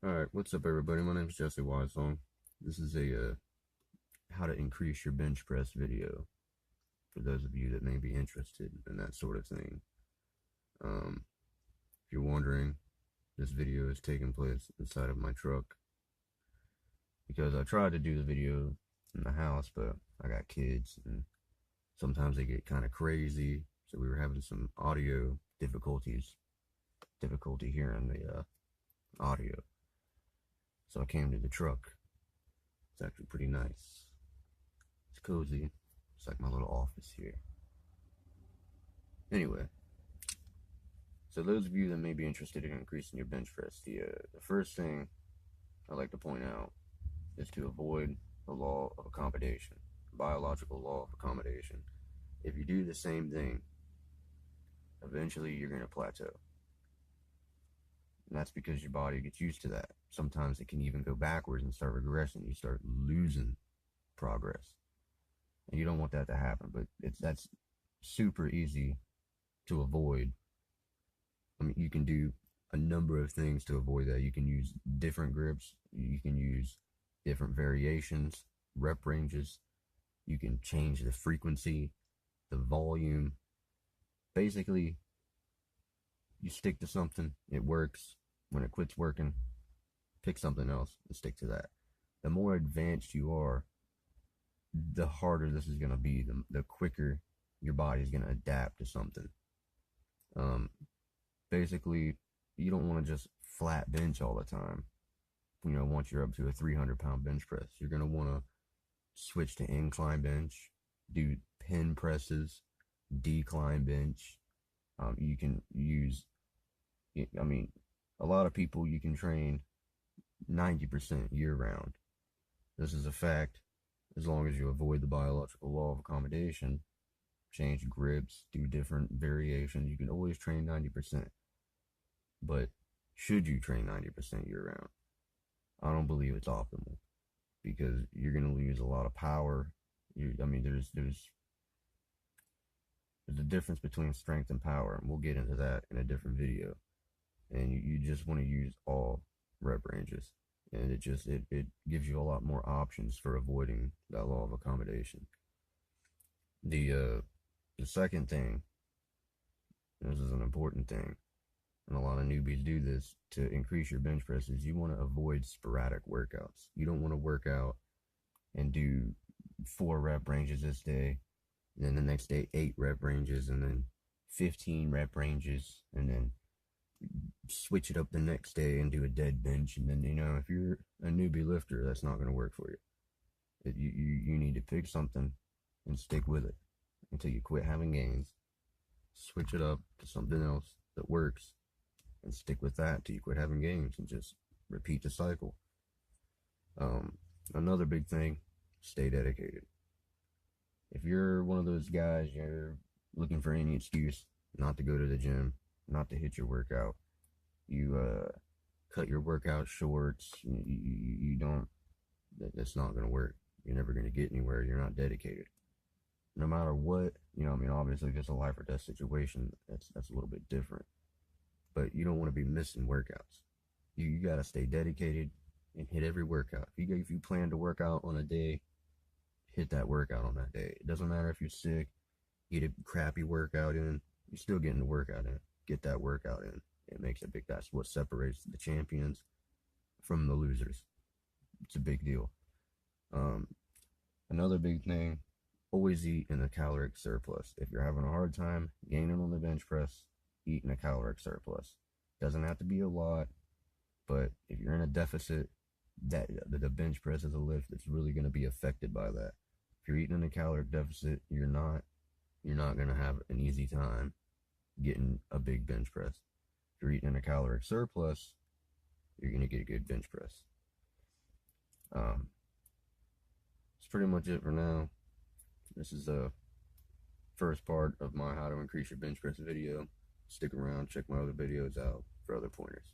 Alright, what's up everybody? My name is Jesse Wisong. This is a how to increase your bench press video for those of you that may be interested in that sort of thing. If you're wondering, this video is taking place inside of my truck because I tried to do the video in the house, but I got kids and sometimes they get kind of crazy, so we were having some audio difficulty hearing the audio. So I came to the truck. It's actually pretty nice. It's cozy. It's like my little office here. Anyway, so those of you that may be interested in increasing your bench press, the first thing I like to point out is to avoid the law of accommodation, biological law of accommodation. If you do the same thing, eventually you're going to plateau. And that's because your body gets used to that. Sometimes it can even go backwards and start regressing. You start losing progress. And you don't want that to happen, but that's super easy to avoid. I mean, you can do a number of things to avoid that. You can use different grips. You can use different variations, rep ranges. You can change the frequency, the volume. Basically, you stick to something, it works. When it quits working, pick something else and stick to that. The more advanced you are, the harder this is going to be, the quicker your body is going to adapt to something. Basically, you don't want to just flat bench all the time. Once you're up to a 300-pound bench press, you're going to want to switch to incline bench, do pin presses, decline bench. You can use, a lot of people you can train 90% year round. This is a fact. As long as you avoid the biological law of accommodation, change grips, do different variations, you can always train 90%. But should you train 90% year round? I don't believe it's optimal because you're going to lose a lot of power. There's a difference between strength and power, and we'll get into that in a different video. And you just want to use all rep ranges, and it gives you a lot more options for avoiding that law of accommodation. The second thing, this is an important thing, and a lot of newbies do this to increase your bench press, is you want to avoid sporadic workouts. You don't want to work out and do 4 rep ranges this day, and then the next day 8 rep ranges, and then 15 rep ranges, and then switch it up the next day and do a dead bench. And then, if you're a newbie lifter, that's not going to work for you. You need to pick something and stick with it until you quit having gains. Switch it up to something else that works and stick with that till you quit having gains, and just repeat the cycle. Another big thing, stay dedicated. If you're one of those guys, you're looking for any excuse not to go to the gym, not to hit your workout, you cut your workout short, you don't, that's not going to work. You're never going to get anywhere. You're not dedicated. No matter what, obviously if it's a life or death situation, that's a little bit different. But you don't want to be missing workouts. You got to stay dedicated and hit every workout. If you plan to work out on a day, hit that workout on that day. It doesn't matter if you're sick, get a crappy workout in, you're still getting the workout in. Get that workout in. It makes a big, that's what separates the champions from the losers. It's a big deal. Another big thing, always eat in a caloric surplus. If you're having a hard time gaining on the bench press, eat in a caloric surplus. Doesn't have to be a lot, but if you're in a deficit, that the bench press is a lift that's really going to be affected by that. If you're eating in a caloric deficit, you're not going to have an easy time getting a big bench press. If you're eating in a caloric surplus, you're going to get a good bench press. That's pretty much it for now. This is the first part of my how to increase your bench press video. Stick around, check my other videos out for other pointers.